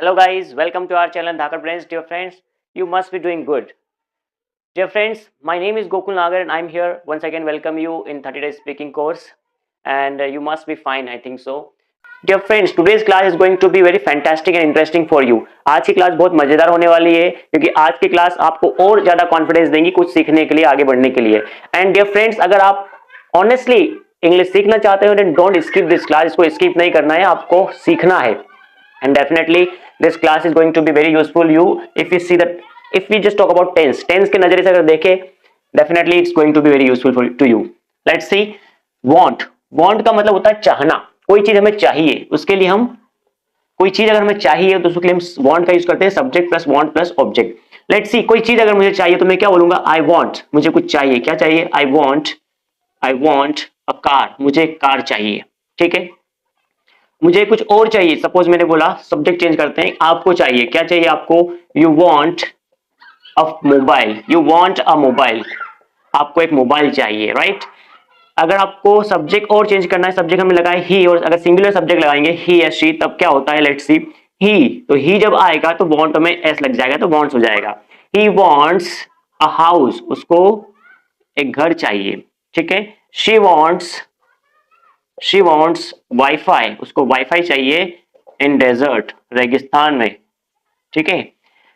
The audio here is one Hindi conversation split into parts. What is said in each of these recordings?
Hello guys, welcome to our channel Dhakar Brains. Dear friends, you must be doing good. Dear friends, my name is Gokul Nagar and I'm here once again welcome you in 30 days speaking course and you must be fine, I think so. Dear friends, today's class is going to be very fantastic and interesting for you. आज की क्लास बहुत मजेदार होने वाली है क्योंकि आज की क्लास आपको और ज्यादा कॉन्फिडेंस देंगी कुछ सीखने के लिए, आगे बढ़ने के लिए. एंड डियर फ्रेंड्स, अगर आप ऑनेस्टली इंग्लिश सीखना चाहते हो then don't skip this class. इसको स्किप नहीं करना है, आपको सीखना है. And definitely this class is going to be very useful you if you see that if we just talk about tense के नजरिए से अगर देखें definitely it's going to be very useful to you. Let's see. Want का मतलब होता है चाहना. कोई चीज हमें चाहिए, उसके लिए हम कोई चीज अगर हमें चाहिए तो उसके लिए हम want का यूज करते हैं. Subject plus want plus object. Let's see, कोई चीज अगर मुझे चाहिए तो मैं क्या बोलूंगा? I want. मुझे कुछ चाहिए. क्या चाहिए? I want a car. मुझे एक कार चाहिए. ठीक है. मुझे कुछ और चाहिए. सपोज मैंने बोला, सब्जेक्ट चेंज करते हैं. आपको चाहिए, क्या चाहिए आपको? You want a mobile. You want a mobile. आपको एक मोबाइल चाहिए, राइट? अगर आपको सब्जेक्ट और चेंज करना है, सब्जेक्ट हमने लगाए ही, और अगर सिंगुलर सब्जेक्ट लगाएंगे ही या शी, तब क्या होता है? Let's see. ही, तो ही जब आएगा तो वॉन्ट में एस लग जाएगा तो वॉन्ट्स हो जाएगा. He wants a house. उसको एक घर चाहिए. ठीक है. She wants wifi. उसको वाईफाई चाहिए इन डेजर्ट. रेगिस्तान में. ठीक है.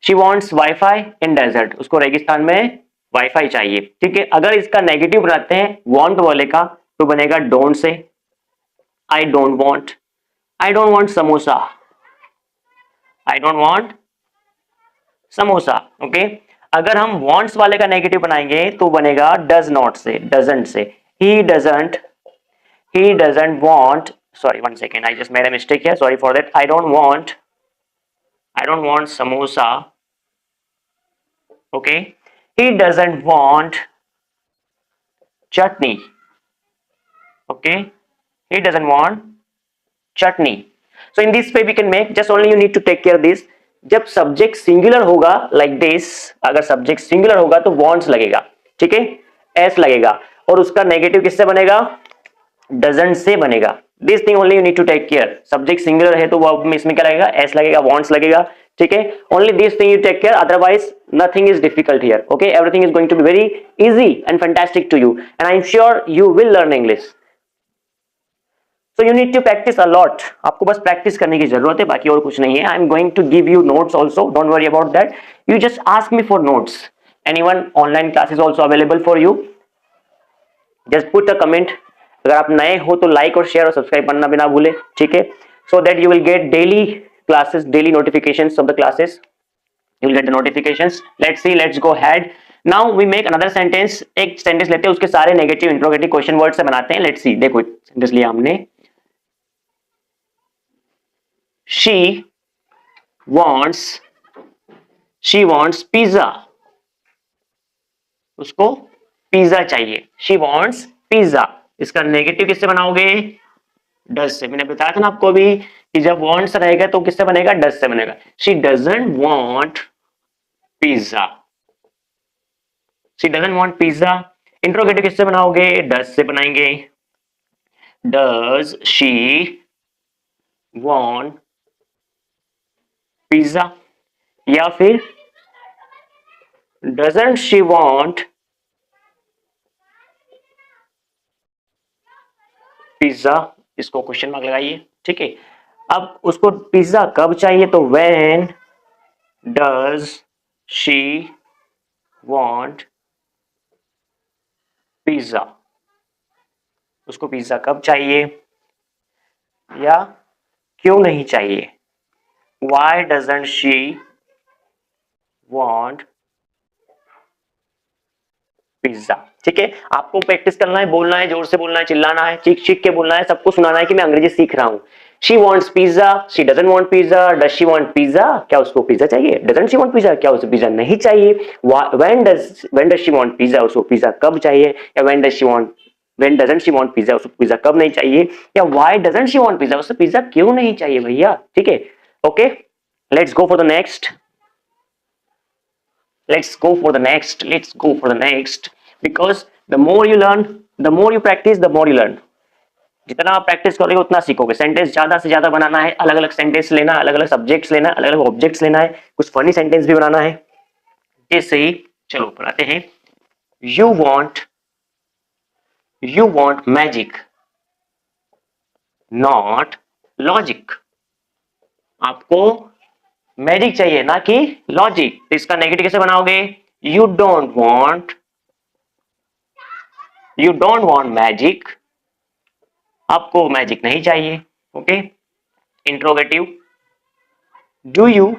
She wants wifi in desert. उसको रेगिस्तान में वाईफाई चाहिए. ठीक है. अगर इसका नेगेटिव बनाते हैं वॉन्ट वाले का तो बनेगा don't say. I don't want samosa. I don't want samosa. Okay. अगर हम वॉन्ट्स वाले का नेगेटिव बनाएंगे तो बनेगा डज नॉट से, doesn't say. He doesn't want, sorry, one second, I just made a mistake here, sorry for that. I don't want samosa. Okay. He doesn't want chutney. Okay. He doesn't want chutney. So in this way we can make, just only you need to take care of this. जब सब्जेक्ट सिंगुलर होगा like this, अगर सब्जेक्ट सिंगुलर होगा तो wants लगेगा. ठीक है. s लगेगा और उसका नेगेटिव किससे बनेगा? डजंट से बनेगा. This thing only you need to take care. Subject singular है तो वो इसमें क्या लगेगा? एस लगेगा, वॉन्ट्स लगेगा. ठीक है. Only this thing you take care, otherwise nothing is difficult here. Okay. Everything is going to be very easy and fantastic to you and I am sure you will learn English. So you need to practise a lot. आपको बस प्रैक्टिस करने की जरूरत है, बाकी और कुछ नहीं है. I am going to give you notes also, don't worry about that. You just ask me for notes. Anyone, online classes also available for you. Just put a comment. अगर आप नए हो तो लाइक और शेयर और सब्सक्राइब करना भी ना भूले. ठीक है. So that you will get daily classes, daily notifications of the classes. You will get the notifications. Let's see, let's go head. Now we make another sentence. एक सेंटेंस लेते हैं, उसके सारे नेगेटिव इंट्रोगेटिव क्वेश्चन वर्ड से बनाते हैं. Let's see. देखो सेंटेंस लिया हमने. She wants pizza. उसको पिज्जा चाहिए. She wants pizza. इसका नेगेटिव किससे बनाओगे? डज से. मैंने बताया था ना आपको भी कि जब वॉन्ट्स रहेगा तो किससे बनेगा? डज से बनेगा. She doesn't want pizza. She doesn't want pizza. Interrogative किससे बनाओगे? डज से बनाएंगे. Does she want pizza. या फिर डजंट शी वॉन्ट पिज्जा. इसको क्वेश्चन मार्क लगाइए. ठीक है. अब उसको पिज्जा कब चाहिए? तो when does she want pizza. उसको पिज्जा कब चाहिए या क्यों नहीं चाहिए? Why doesn't she want pizza. ठीक है. आपको प्रैक्टिस करना है, बोलना है, जोर से बोलना है, चिल्लाना है, चीख चीख के बोलना है, सबको सुनाना है कि मैं अंग्रेजी सीख रहा हूं. She wants pizza. She doesn't want pizza. Does she want pizza. क्या उसको पिज्जा चाहिए? Doesn't she want pizza. क्या उसे पिज्जा नहीं चाहिए? When does she want pizza. उसको पिज्जा कब चाहिए? या when doesn't she want pizza. उसको पिज्जा कब नहीं चाहिए? या why doesn't she want pizza. उसको पिज्जा क्यों नहीं चाहिए भैया? ठीक है. Okay. Let's go for the next. Let's go for the next because the more you learn, the more you practice, the more you learn. जितना आप प्रैक्टिस करोगे उतना सीखोगे। सेंटेंस ज्यादा से ज्यादा बनाना है, अलग अलग सेंटेंस लेना, अलग अलग सब्जेक्ट्स लेना, अलग अलग ऑब्जेक्ट्स लेना है, कुछ फनी सेंटेंस भी बनाना है। जिससे ही चलो पढ़ाते हैं। You want magic not logic. आपको मैजिक चाहिए ना कि लॉजिक। तो इसका नेगेटिव कैसे बनाओगे? You don't want magic. आपको मैजिक नहीं चाहिए। Okay. Interrogative, do you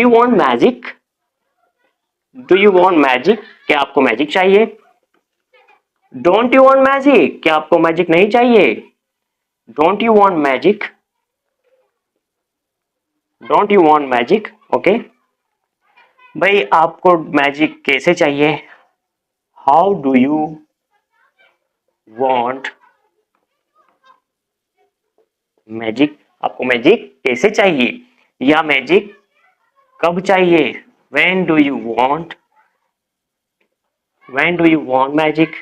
want magic? Do you want magic? क्या आपको मैजिक चाहिए? Don't you want magic? क्या आपको मैजिक नहीं चाहिए? Don't you want magic? Don't you want magic? Okay भाई, आपको मैजिक कैसे चाहिए? How do you want magic? आपको मैजिक कैसे चाहिए या मैजिक कब चाहिए? When do you want magic?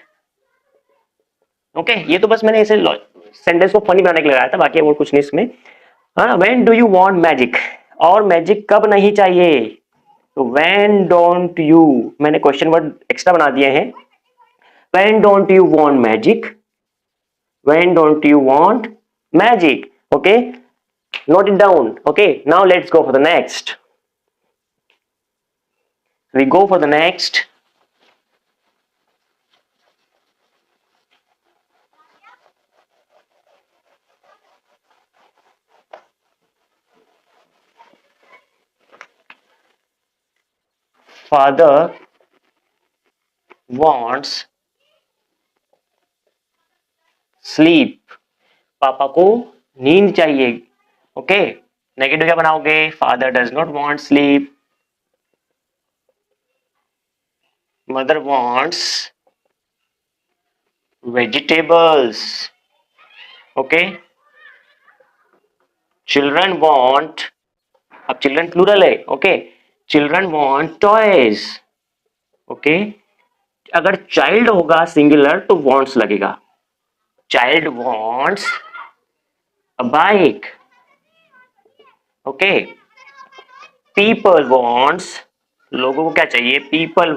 Okay, ये तो बस मैंने ऐसे सेंटेंस को फनी बनाने के लिए लगाया था, बाकी और कुछ नहीं इसमें। हाँ, when do you want magic, और मैजिक कब नहीं चाहिए? तो व्हेन डोंट यू, मैंने क्वेश्चन वर्ड एक्स्ट्रा बना दिए हैं। When don't you want magic? When don't you want magic? Okay, note it down. Okay, now let's go for the next. We go for the next. Father wants sleep. पापा को नींद चाहिए। ओके, नेगेटिव क्या बनाओगे? Father does not want sleep. Mother wants vegetables. Okay, children want, अब चिल्ड्रन प्लूरल है। Okay, children want toys. Okay, अगर चाइल्ड होगा सिंगुलर तो वांट्स लगेगा। Child wants a bike. Okay, people wants, लोगों को क्या चाहिए? People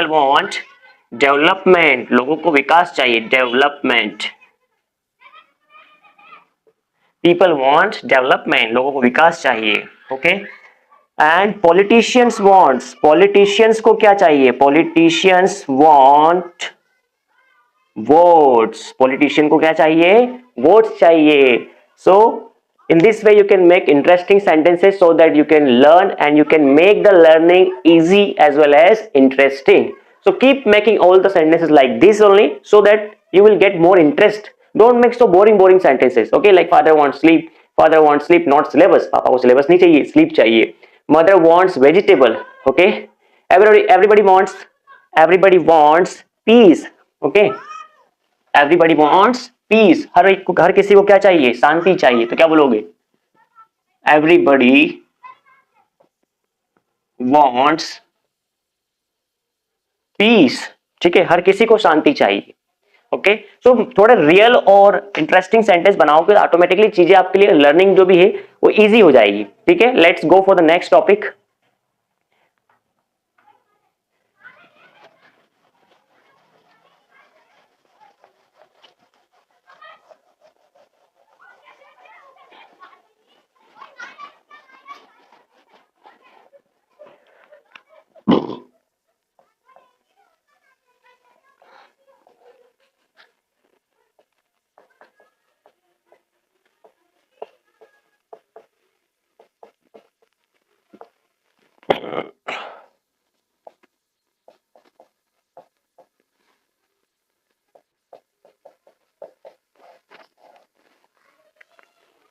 want development. लोगों को विकास चाहिए, डेवलपमेंट। पीपल वांट डेवलपमेंट, लोगों को विकास चाहिए। Okay, and politicians wants, politicians को क्या चाहिए? Politicians want votes. पॉलिटिशियन को क्या चाहिए? वोट्स चाहिए। सो in this way you can make interesting sentences so that you can learn and you can make the learning easy as well as interesting. So keep making all the sentences like this only so that you will get more interest. Don't make so boring sentences. Okay, like father wants sleep, not syllabus. पापा को syllabus नहीं चाहिए, sleep चाहिए. Mother wants vegetable. Okay, everybody wants peace. Okay, everybody wants peace. हर किसी को क्या चाहिए? शांति चाहिए। तो क्या बोलोगे? Everybody wants peace. ठीक है, हर किसी को शांति चाहिए। ओके, सो थोड़े रियल और इंटरेस्टिंग सेंटेंस बनाओगे तो ऑटोमेटिकली चीजें आपके लिए लर्निंग जो भी है वो इजी हो जाएगी। ठीक है, let's go for the next topic.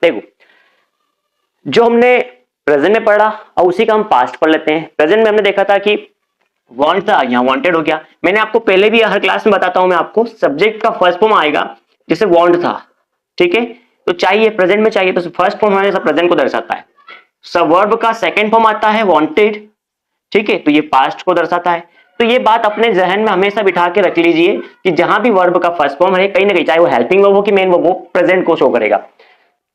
देखो, जो हमने प्रेजेंट में पढ़ा और उसी का हम पास्ट पढ़ लेते हैं। प्रेजेंट में हमने देखा था कि वांट था, यहाँ वांटेड हो गया। मैंने आपको पहले भी हर क्लास में बताता हूं मैं आपको, सब्जेक्ट का फर्स्ट फॉर्म आएगा जैसे वांट था। ठीक है, तो चाहिए, प्रेजेंट में चाहिए, तो फर्स्ट फॉर्म हमेशा प्रेजेंट को दर्शाता है। सब वर्ब का सेकंड फॉर्म आता है वांटेड। ठीक है, तो ये पास्ट को दर्शाता है। तो ये बात अपने जहन में हमेशा बिठा के रख लीजिए कि जहां भी वर्ब का फर्स्ट फॉर्म है कहीं ना कहीं, चाहे वो हेल्पिंग वर्ब हो कि मेन वर्ब हो, प्रेजेंट को शो करेगा।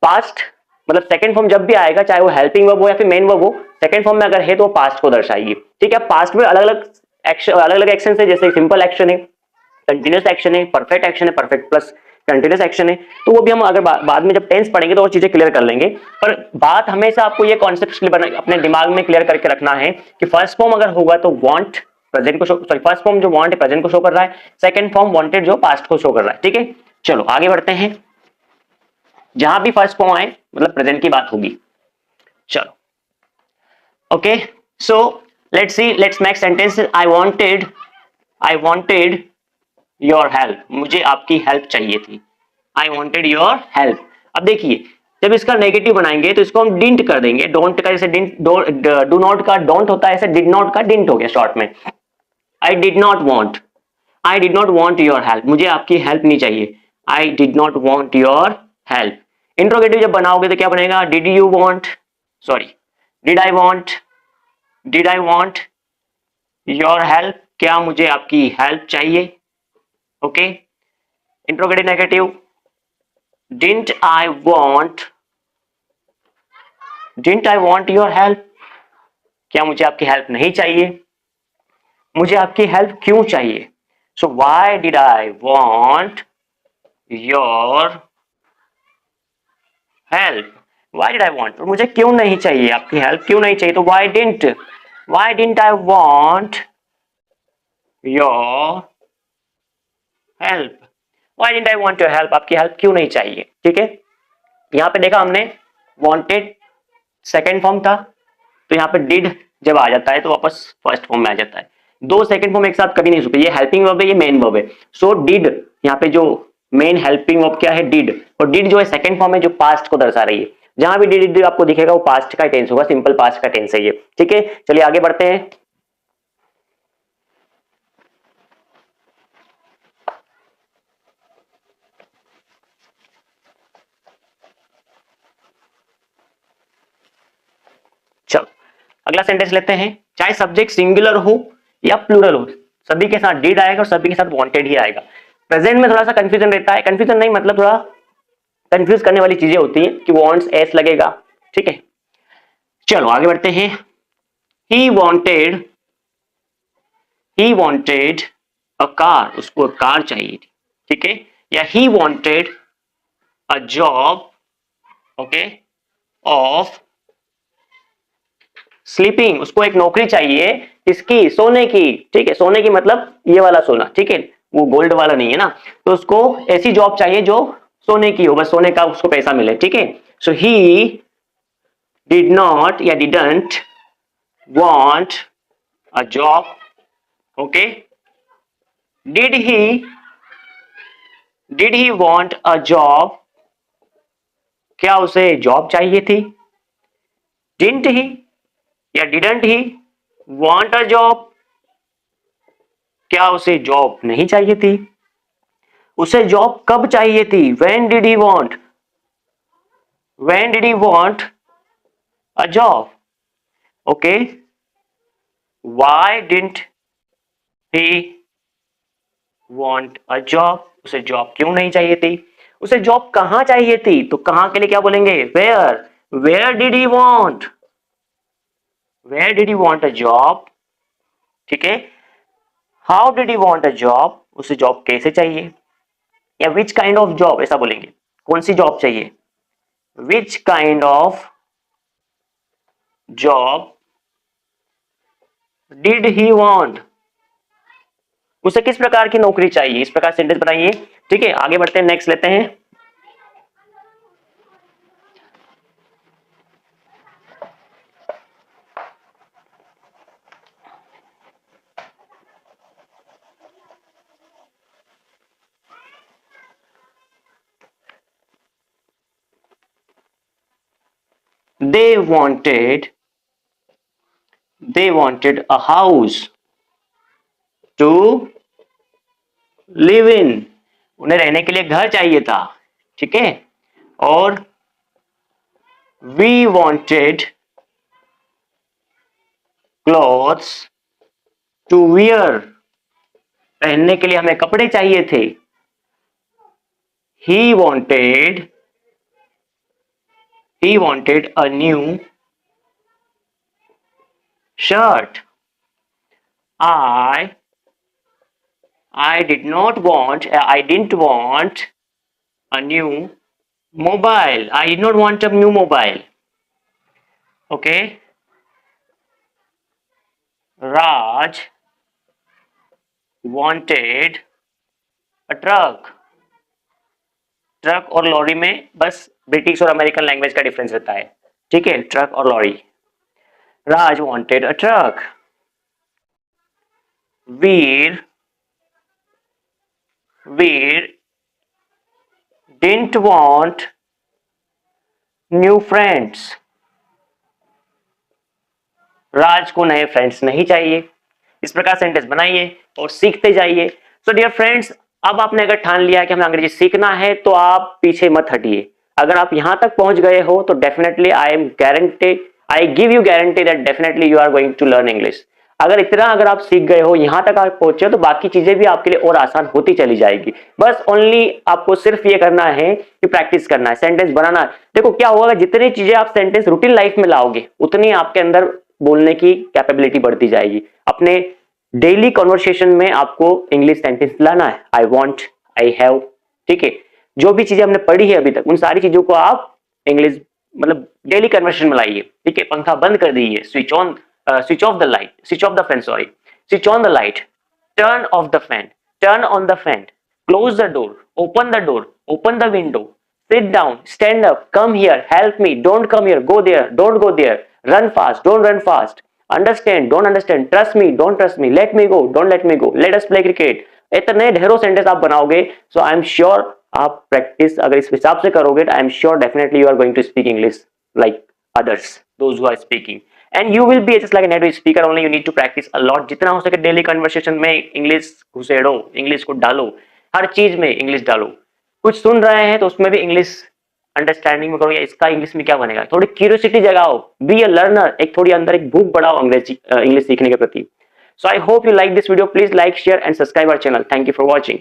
पास्ट मतलब सेकंड फॉर्म जब भी आएगा, चाहे वो हेल्पिंग वर्ब हो या फिर मेन वर्ब हो, सेकंड फॉर्म में अगर है तो वो पास्ट को दर्शाएगी। ठीक है, पास्ट में अलग अलग एक्शन, अलग अलग एक्शन है, जैसे सिंपल एक्शन है, कंटिन्यूस एक्शन है, परफेक्ट एक्शन है, परफेक्ट प्लस कंटिन्यूस एक्शन है। तो वो भी हम अगर बाद में जब टेंस पढ़ेंगे तो और चीजें क्लियर कर लेंगे। पर बात हमेशा आपको ये कॉन्सेप्ट अपने दिमाग में क्लियर करके रखना है कि फर्स्ट फॉर्म अगर होगा तो वांट प्रेजेंट को शो, सॉरी फर्स्ट फॉर्म जो वांट है प्रेजेंट को शो कर रहा है, सेकंड फॉर्म वांटेड जो पास्ट को शो कर रहा है। ठीक है, चलो आगे बढ़ते हैं। जहां भी फर्स्ट फॉर्म आए मतलब प्रेजेंट की बात होगी। चलो okay, so let's see, let's make sentence. I wanted your help, मुझे आपकी हेल्प चाहिए थी। I wanted your help. अब देखिए, जब इसका नेगेटिव बनाएंगे तो इसको हम डिंट कर देंगे। डोंट का जैसे डिंट, डू नॉट का डोंट होता है, ऐसे डिड नॉट का डिंट हो गया शॉर्ट में। I did not want, I did not want your help, मुझे आपकी हेल्प नहीं चाहिए। I did not want your help. Interrogative जब बनाओगे तो क्या बनेगा? Did you want, sorry did I want, did I want your help, क्या मुझे आपकी हेल्प चाहिए। Okay, interrogative negative, didn't I want, didn't I want your help, क्या मुझे आपकी हेल्प नहीं चाहिए। मुझे आपकी हेल्प क्यों चाहिए? So why did I want your help, why did I want, मुझे क्यों नहीं चाहिए आपकी हेल्प, क्यों नहीं चाहिए। तो why didn't I want your help, why didn't I want your help, आपकी हेल्प क्यों नहीं चाहिए। ठीक है, यहां पे देखा हमने वॉन्टेड सेकेंड फॉर्म था, तो यहाँ पे डिड जब आ जाता है तो वापस फर्स्ट फॉर्म में आ जाता है। दो सेकंड फॉर्म एक साथ कभी नहीं सुनते, ये हेल्पिंग वर्ब है, ये मेन वर्ब है। सो डिड, यहाँ पे जो मेन हेल्पिंग वर्ब क्या है? डिड। और डिड जो है सेकंड फॉर्म है जो पास्ट को दर्शा रही है। जहां भी डिड आपको दिखेगा वो पास्ट का टेंस होगा, सिंपल पास्ट का टेंस है ये। ठीक है, चलिए आगे बढ़ते हैं। चलो अगला सेंटेंस लेते हैं। चाहे सब्जेक्ट सिंगुलर हो या प्लूरल हो, सभी के साथ डिड आएगा और सभी के साथ वांटेड ही आएगा। प्रेजेंट में थोड़ा सा कंफ्यूजन रहता है, कंफ्यूजन नहीं मतलब थोड़ा कंफ्यूज करने वाली चीजें होती हैं कि वांट्स एस लगेगा। ठीक है, चलो आगे बढ़ते हैं। He wanted, he wanted a car, उसको कार चाहिए थी। ठीक है, या he wanted a job, okay, of sleeping, उसको एक नौकरी चाहिए इसकी, सोने की। ठीक है, सोने की मतलब ये वाला सोना, ठीक है, वो गोल्ड वाला नहीं है ना। तो उसको ऐसी जॉब चाहिए जो सोने की हो, बस सोने का उसको पैसा मिले। ठीक है, सो ही डिड नॉट या didn't want a job. Okay, did he want a job, क्या उसे जॉब चाहिए थी। डिडंट ही या didn't he want a job, क्या उसे जॉब नहीं चाहिए थी। उसे जॉब कब चाहिए थी? When did he want, when did he want a job. Okay, why didn't he want a job, उसे जॉब क्यों नहीं चाहिए थी। उसे जॉब कहां चाहिए थी, तो कहां के लिए क्या बोलेंगे? Where, where did he want, where did he want a job. ठीक है, how did he want a job, उसे जॉब कैसे चाहिए। या विच काइंड ऑफ जॉब, ऐसा बोलेंगे, कौन सी जॉब चाहिए। Which kind of job did he want, उसे किस प्रकार की नौकरी चाहिए। इस प्रकार सेंटेंस बनाइए। ठीक है, आगे बढ़ते हैं, नेक्स्ट लेते हैं। they wanted they wanted a house to live in, उन्हें रहने के लिए घर चाहिए था। ठीक है, और we wanted clothes to wear, पहनने के लिए हमें कपड़े चाहिए थे. He wanted a new shirt. I didn't want a new mobile. I did not want a new mobile. Okay. Raj wanted a truck. Truck और लॉरी में बस ब्रिटिश और अमेरिकन लैंग्वेज का डिफरेंस रहता है. ठीक है, ट्रक और lorry. Raj wanted a truck. Veer didn't want new friends. Raj को नए फ्रेंड्स नहीं चाहिए. इस प्रकार सेंटेंस बनाइए और सीखते जाइए. सो डियर फ्रेंड्स, अब आपने अगर ठान लिया कि हमें अंग्रेजी सीखना है तो आप पीछे मत हटिए. अगर आप यहां तक पहुंच गए हो तो definitely I give you guarantee that definitely you are going to learn English. अगर आप सीख गए हो, यहां तक आप पहुंचे तो बाकी चीजें भी आपके लिए और आसान होती चली जाएगी. बस ओनली आपको सिर्फ ये करना है कि प्रैक्टिस करना है, सेंटेंस बनाना है. देखो क्या होगा, जितनी चीजें आप सेंटेंस रूटीन लाइफ में लाओगे उतनी आपके अंदर बोलने की कैपेबिलिटी बढ़ती जाएगी. अपने डेली कॉन्वर्सेशन में आपको इंग्लिश सेंटेंस लाना है. I want, I have. ठीक है, जो भी चीजें हमने पढ़ी है अभी तक उन सारी चीजों को आप इंग्लिश मतलब डेली कन्वर्सेशन में लाइए. ठीक है, पंखा बंद कर दीजिए. Switch off the light, switch off the fan, sorry, switch on the light, turn off the fan, turn on the fan, close the door, open the window, sit down, stand up, come here, help me, don't come here, go there, don't go there, run fast, don't run fast, understand, don't understand, trust me, don't trust me, let me go, don't let me go, let us play cricket. इतने ढेरों सेंटेंस आप बनाओगे. सो आई एम श्योर आप प्रैक्टिस अगर इस हिसाब से करोगे तो I am sure definitely you are going to speak English like others, those who are speaking, and you will be just like a native speaker. Only you need to practice a lot. जितना हो सके डेली कन्वर्सेशन में इंग्लिश घुसेड़ो, इंग्लिश को डालो, हर चीज में इंग्लिश डालो. कुछ सुन रहे हैं तो उसमें भी इंग्लिश अंडरस्टैंडिंग में करो, या इसका इंग्लिश में क्या बनेगा. थोड़ी क्यूरियोसिटी जगाओ, बी अ लर्नर. एक थोड़ी अंदर एक भूख बढ़ाओ अंग्रेजी इंग्लिश सीखने के प्रति. So I hope you like this video. Please like, share and subscribe our channel. Thank you for watching.